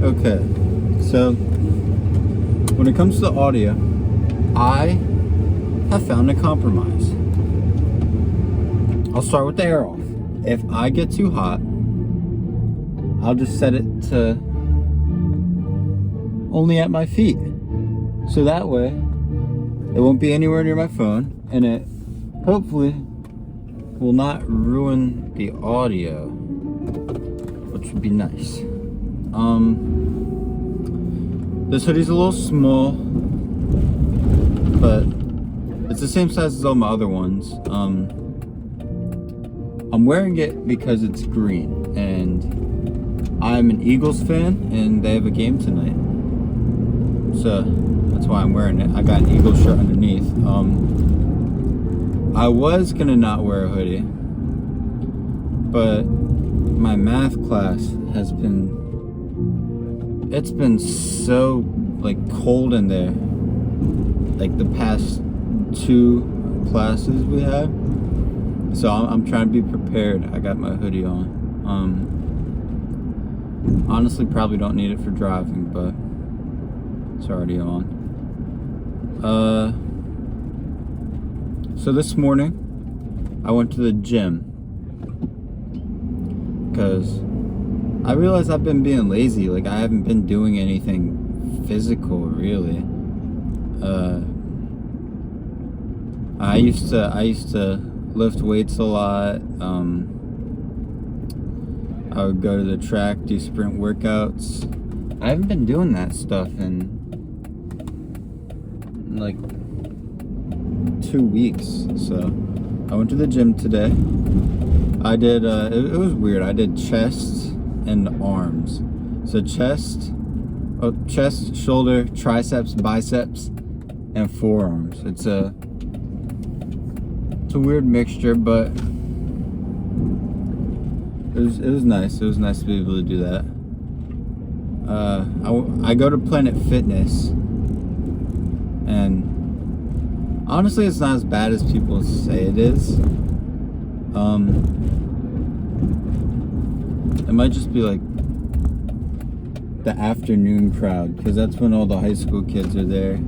Okay, so when it comes to audio, I have found a compromise. I'll start with the air off. If I get too hot, I'll just set it to only at my feet. So that way, it won't be anywhere near my phone, and it hopefully will not ruin the audio, which would be nice. This hoodie's a little small, but it's the same size as all my other ones. I'm wearing it because it's green, and I'm an Eagles fan, and they have a game tonight. So that's why I'm wearing it. I got an Eagles shirt underneath. I was gonna not wear a hoodie, but my math class has been, it's been so cold in there, the past 2 classes we had. So I'm trying to be prepared. I got my hoodie on. Honestly, probably don't need it for driving, but it's already on. So this morning, I went to the gym because I realized I've been being lazy. I haven't been doing anything physical, really. I used to lift weights a lot. I would go to the track, do sprint workouts. I haven't been doing that stuff in 2 weeks. So I went to the gym today. I did, it was weird. I did chest and arms. So chest, shoulder, triceps, biceps, and forearms. It's a weird mixture, but it was nice. It was nice to be able to do that. I go to Planet Fitness, and honestly, it's not as bad as people say it is. It might just be the afternoon crowd, because that's when all the high school kids are there,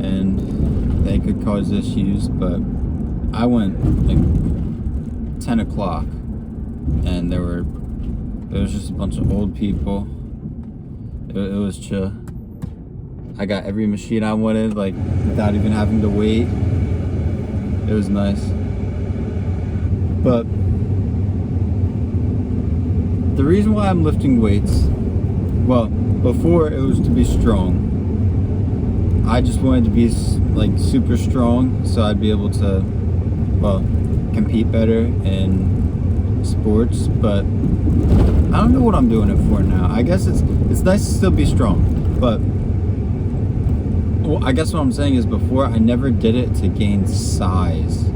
and they could cause issues. But I went 10 o'clock, and there was just a bunch of old people. It was chill. I got every machine I wanted, without even having to wait. It was nice. But the reason why I'm lifting weights, well, before it was to be strong. I just wanted to be super strong, so I'd be able to, compete better in sports. But I don't know what I'm doing it for now. I guess it's nice to still be strong, but I guess what I'm saying is, before I never did it to gain size.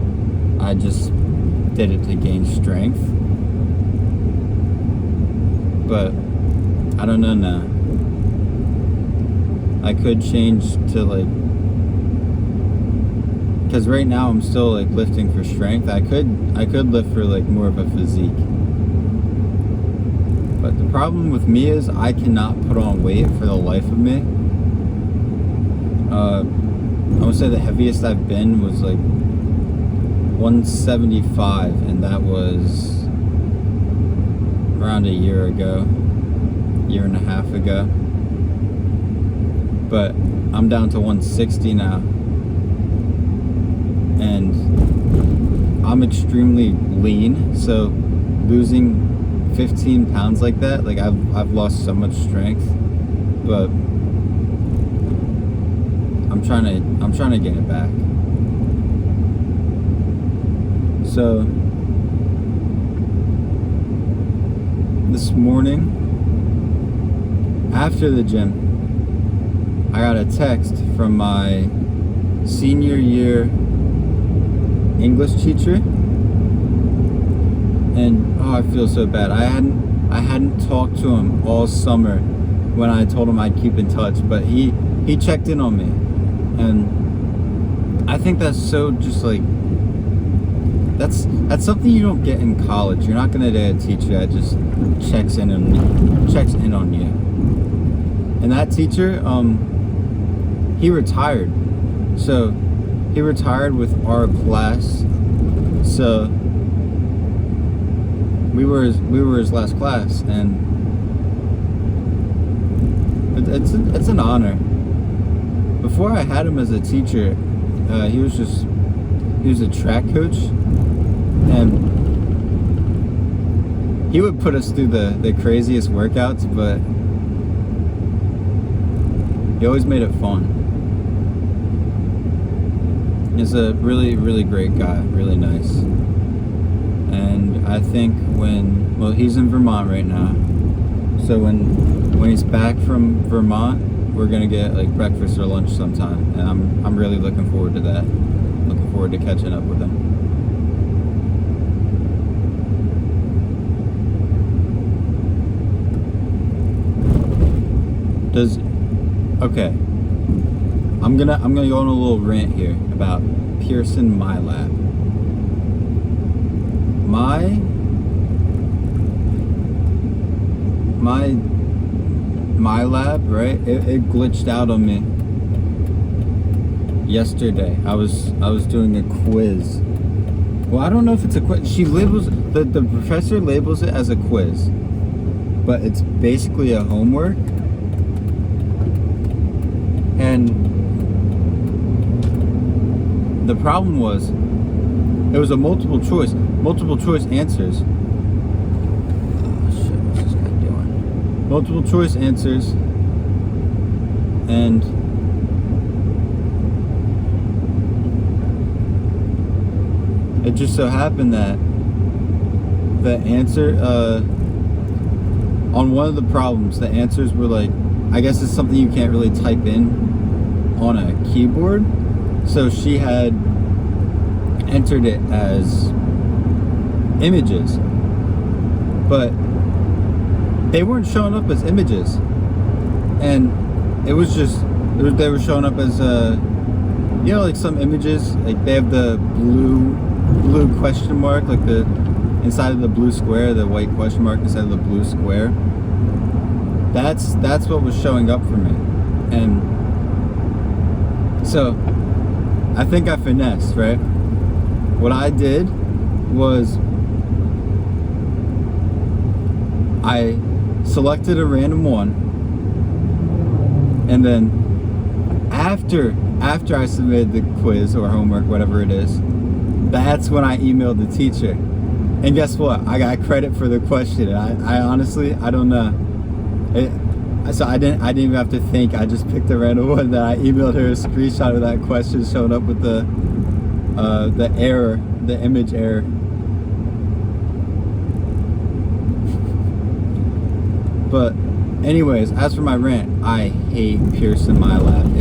I just did it to gain strength. But I don't know now. I could change to because right now I'm still lifting for strength. I could lift for more of a physique. But the problem with me is I cannot put on weight for the life of me. I would say the heaviest I've been was 175, and that was around a year and a half ago. But I'm down to 160 now, and I'm extremely lean, so losing 15 pounds like that, I've lost so much strength. But I'm trying to get it back. So this morning, after the gym, I got a text from my senior year English teacher, and I feel so bad. I hadn't talked to him all summer when I told him I'd keep in touch, but he checked in on me, and I think that's so just that's something you don't get in college. You're not gonna get a teacher that just checks in on you. And that teacher, he retired. So he retired with our class. So we were his last class, and it's an honor. Before I had him as a teacher, he was a track coach, and he would put us through the craziest workouts, but he always made it fun. He's a really, really great guy, really nice. And I think he's in Vermont right now. So when he's back from Vermont, we're gonna get like breakfast or lunch sometime, and I'm really looking forward to that. Looking forward to catching up with him. Okay. I'm gonna go on a little rant here about Pearson MyLab. My lab, right? It glitched out on me yesterday. I was doing a quiz. Well, I don't know if it's a quiz. She labels the professor labels it as a quiz, but it's basically a homework. And the problem was, it was a multiple choice answers. Multiple choice answers, and it just so happened that the answer on one of the problems, the answers were like, I guess it's something you can't really type in on a keyboard, so she had entered it as images, but they weren't showing up as images, and they were showing up as like some images, like they have the blue question mark, like the inside of the blue square, the white question mark inside of the blue square. That's what was showing up for me. And so I think I finessed, right? What I did was I selected a random one, and then after I submitted the quiz or homework, whatever it is, that's when I emailed the teacher. And guess what? I got credit for the question. I honestly, I don't know. So I didn't even have to think. I just picked a random one that I emailed her a screenshot of that question showing up with the error, the image error. But anyways, as for my rant, I hate Pearson MyLab.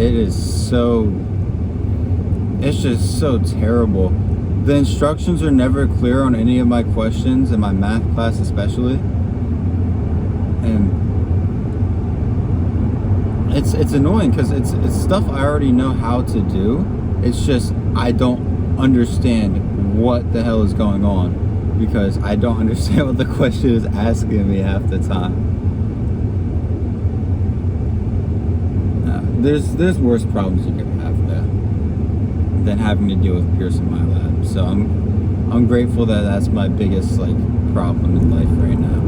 It's just so terrible. The instructions are never clear on any of my questions, in my math class especially. And it's annoying because it's stuff I already know how to do. It's just I don't understand what the hell is going on, because I don't understand what the question is asking me half the time. There's worse problems you could have than having to deal with Pearson MyLab. So I'm grateful that that's my biggest problem in life right now.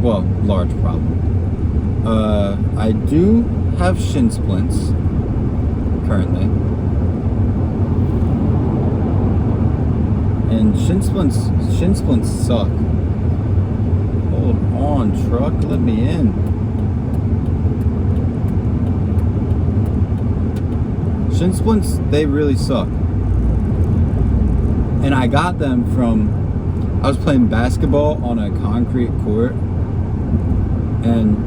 Well, large problem. I do have shin splints currently, and shin splints suck. Hold on, truck, let me in. Shin splints, they really suck. And I got them I was playing basketball on a concrete court, and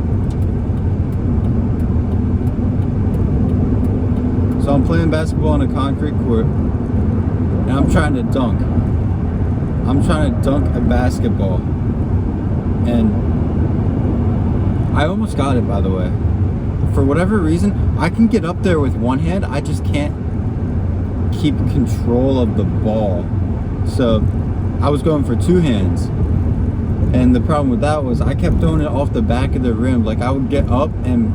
so I'm playing basketball on a concrete court, and I'm trying to dunk a basketball, and I almost got it, by the way. For whatever reason, I can get up there with one hand, I just can't keep control of the ball. So I was going for two hands. And the problem with that was I kept throwing it off the back of the rim. Like I would get up and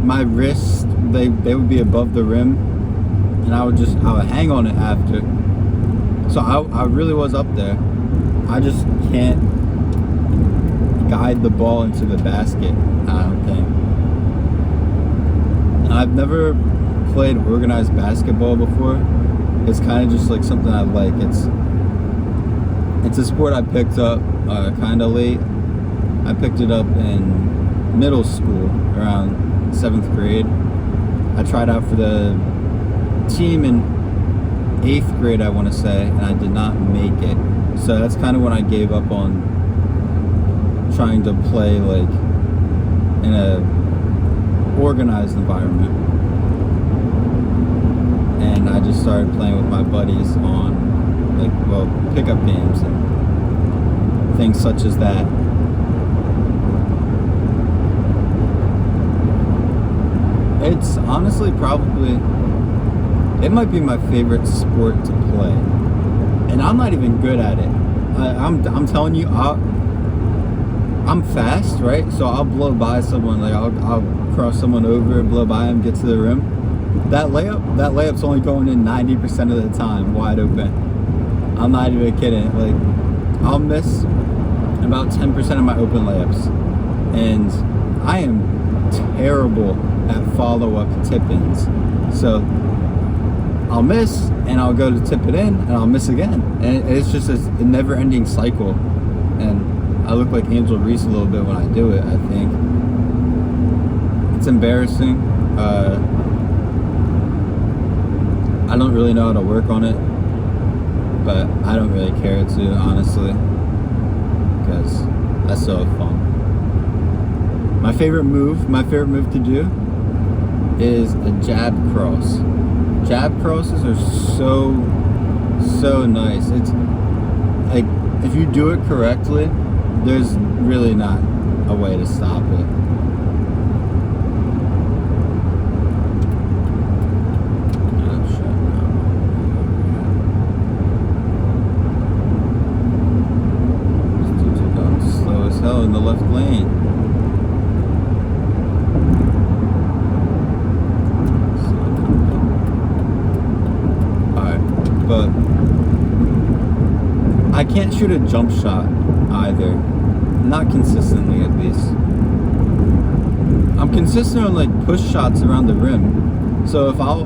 my wrists, they would be above the rim. And I would hang on it after. So I really was up there. I just can't guide the ball into the basket, I don't think. I've never played organized basketball before. It's kind of just like something I like. It's a sport I picked up kind of late. I picked it up in middle school, around 7th grade. I tried out for the team in 8th grade, I want to say, and I did not make it. So that's kind of when I gave up on trying to play like in a organized environment. And I just started playing with my buddies on pickup games and things such as that. It's honestly it might be my favorite sport to play. And I'm not even good at it. I'm telling you, I'm fast, right? So I'll blow by someone, like I'll cross someone over, blow by them, get to the rim. That layup's only going in 90% of the time, wide open. I'm not even kidding. Like I'll miss about 10% of my open layups, and I am terrible at follow-up tip-ins. So I'll miss, and I'll go to tip it in, and I'll miss again, and it's just a never-ending cycle. And I look like Angel Reese a little bit when I do it, I think. It's embarrassing. I don't really know how to work on it, but I don't really care to, honestly, because that's so fun. My favorite move to do is a jab cross. Jab crosses are so nice. It's like, if you do it correctly, there's really not a way to stop it. In the left lane. Alright, but I can't shoot a jump shot either. Not consistently, at least. I'm consistent on like push shots around the rim. So if I'll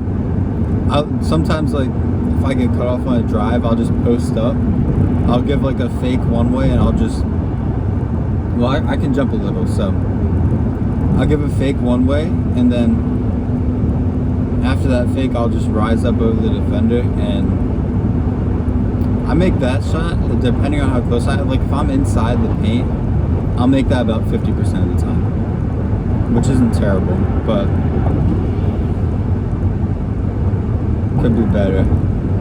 sometimes, like if I get cut off on a drive, I'll just post up. I'll give like a fake one way, and I'll just I can jump a little, so I'll give a fake one way, and then after that fake, I'll just rise up over the defender, and I make that shot, depending on how close like if I'm inside the paint, I'll make that about 50% of the time, which isn't terrible, but could be better.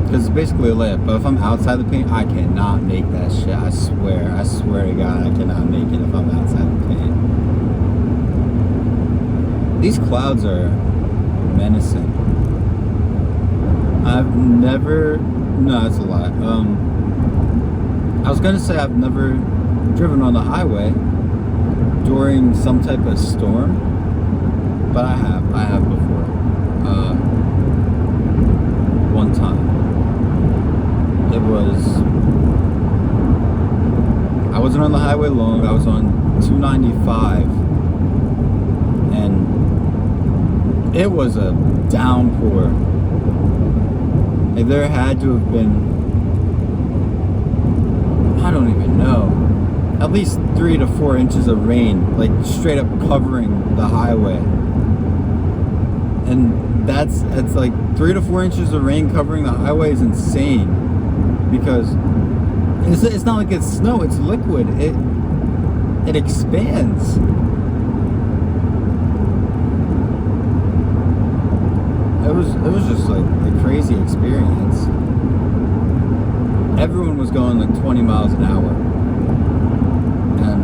Because it's basically a layup. But if I'm outside the paint, I cannot make that shit. I swear to God, I cannot make it if I'm outside the paint. These clouds are menacing. No, that's a lie. I was gonna say I've never driven on the highway during some type of storm, but I have before. One time. I wasn't on the highway long, I was on 295, and it was a downpour. Like there had to have been, I don't even know, at least 3 to 4 inches of rain, like straight up covering the highway. And it's like 3 to 4 inches of rain covering the highway is insane, because it's not like it's snow, it's liquid. It expands. It was just like a crazy experience. Everyone was going like 20 miles an hour, and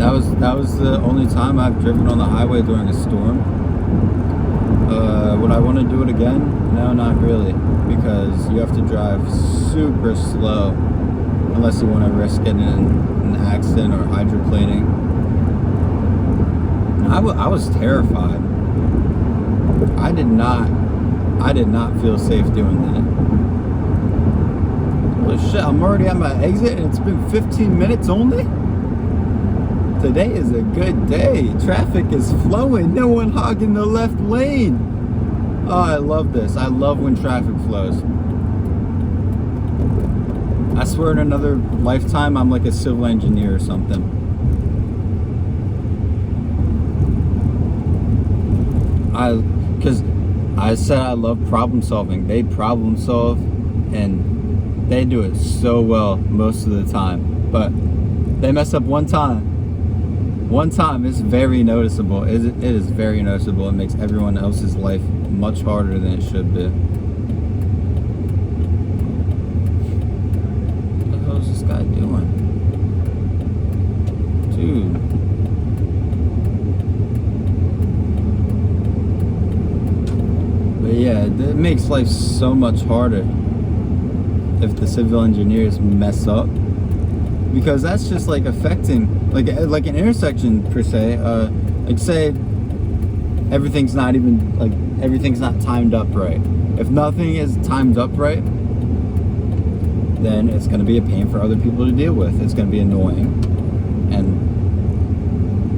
that was the only time I've driven on the highway during a storm. Would I want to do it again? No, not really, because you have to drive super slow unless you want to risk getting in an accident or hydroplaning. I was terrified. I did not feel safe doing that. Holy shit, I'm already at my exit and it's been 15 minutes only? Today is a good day. Traffic is flowing. No one hogging the left lane. Oh, I love this. I love when traffic flows. I swear in another lifetime I'm like a civil engineer or something. Because I said I love problem solving. They problem solve and they do it so well most of the time. But they mess up one time. One time, it's very noticeable. It is very noticeable. It makes everyone else's life much harder than it should be. What the hell is this guy doing? Dude. But yeah, it makes life so much harder if the civil engineers mess up. Because that's just like affecting like an intersection per se. Like say everything's not timed up right. If nothing is timed up right, then it's going to be a pain for other people to deal with. It's going to be annoying and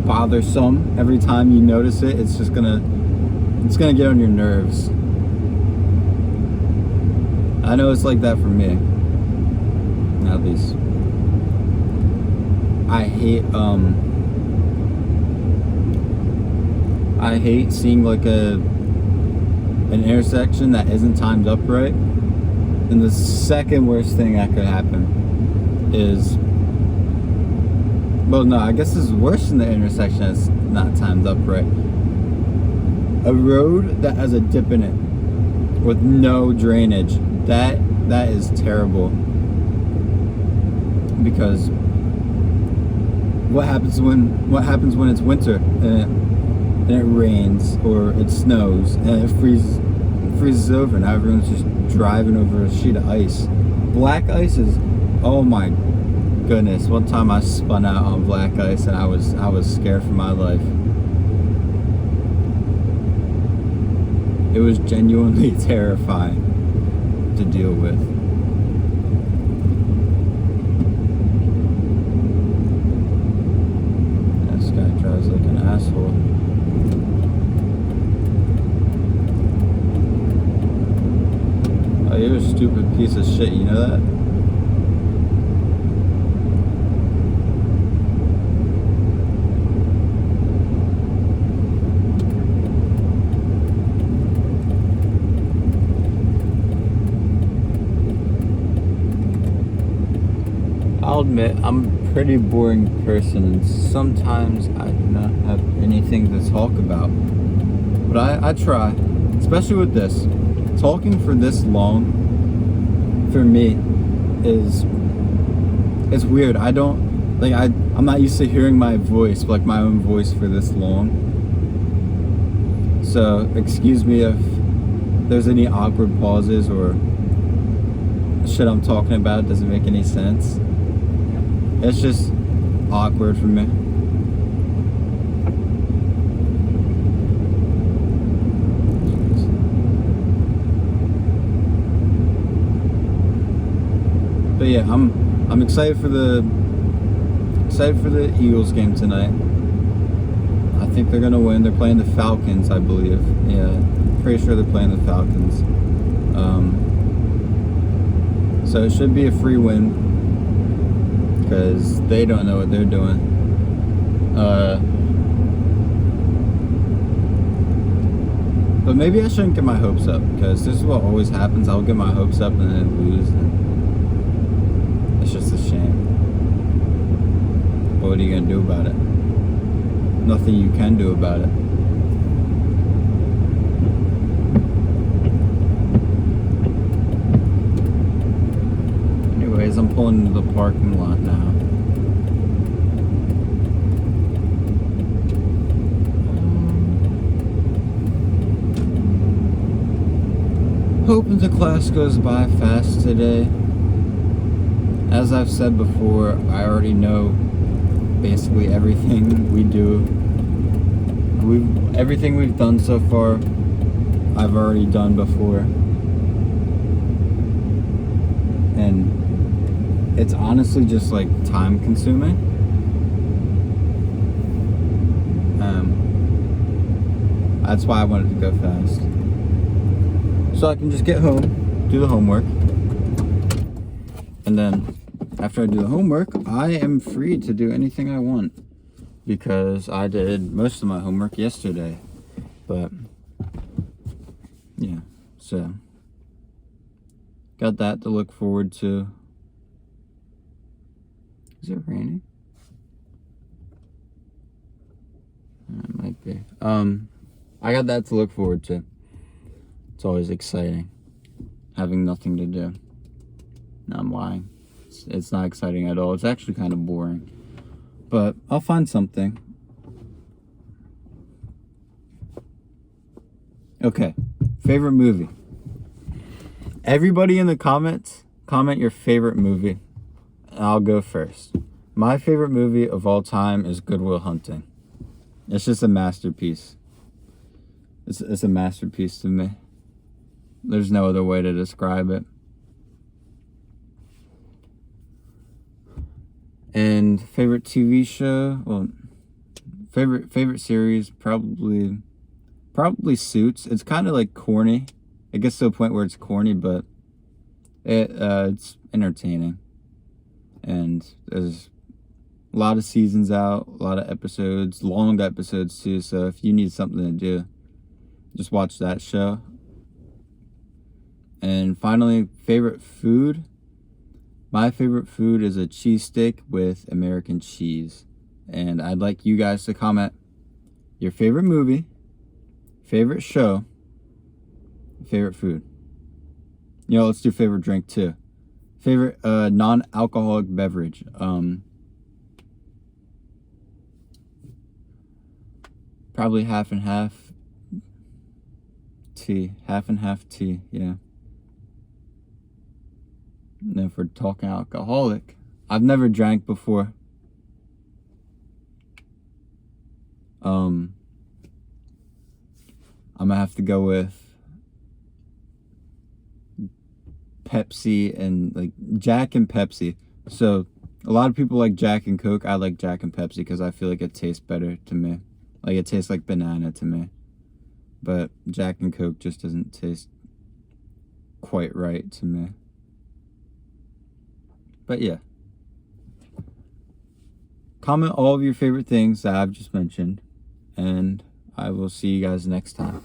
bothersome every time you notice it. It's gonna get on your nerves. I know it's like that for me, at least. I hate seeing like an intersection that isn't timed up right. And the second worst thing that could happen is, well, no, I guess it's worse than the intersection that's not timed up right. A road that has a dip in it with no drainage. That is terrible. Because what happens when it's winter and it rains or it snows and it freezes over and everyone's just driving over a sheet of ice. Black ice is, oh my goodness. One time I spun out on black ice and I was scared for my life. It was genuinely terrifying to deal with. This guy drives like an asshole. Oh, you're a stupid piece of shit, you know that? I'll admit, I'm a pretty boring person and sometimes I do not have anything to talk about. But I try, especially with this. Talking for this long, for me, it's weird. I don't, like, I'm not used to hearing my voice, like my own voice for this long. So, excuse me if there's any awkward pauses or shit I'm talking about doesn't make any sense. It's just awkward for me. But yeah, I'm excited for the Eagles game tonight. I think they're gonna win. They're playing the Falcons, I believe. Yeah, pretty sure they're playing the Falcons. So it should be a free win, because they don't know what they're doing. But maybe I shouldn't get my hopes up, because this is what always happens. I'll get my hopes up and then lose. And it's just a shame. But what are you gonna do about it? Nothing you can do about it. Anyways, I'm pulling into the parking lot now. The class goes by fast today. As I've said before, I already know basically everything we do. Everything we've done so far, I've already done before. And it's honestly just like time consuming. That's why I wanted to go fast. So I can just get home, do the homework, and then after I do the homework, I am free to do anything I want because I did most of my homework yesterday. But yeah, so got that to look forward to. Is it raining? It might be. I got that to look forward to. It's always exciting having nothing to do. No, I'm lying. It's not exciting at all. It's actually kind of boring. But I'll find something. Okay. Favorite movie. Everybody in the comments, comment your favorite movie. I'll go first. My favorite movie of all time is Good Will Hunting. It's just a masterpiece. It's a masterpiece to me. There's no other way to describe it. And favorite TV show? Well, favorite series, probably Suits. It's kind of like corny. It gets to a point where it's corny, but it's entertaining. And there's a lot of seasons out, a lot of episodes, long episodes too. So if you need something to do, just watch that show. And finally, favorite food. My favorite food is a cheesesteak with American cheese. And I'd like you guys to comment your favorite movie, favorite show, favorite food. Let's do favorite drink too. Favorite non-alcoholic beverage. Probably half and half tea. Half and half tea, yeah. And if we're talking alcoholic, I've never drank before. I'm gonna have to go with Pepsi and like Jack and Pepsi. So a lot of people like Jack and Coke. I like Jack and Pepsi because I feel like it tastes better to me. Like it tastes like banana to me. But Jack and Coke just doesn't taste quite right to me. But yeah. Comment all of your favorite things that I've just mentioned. And I will see you guys next time.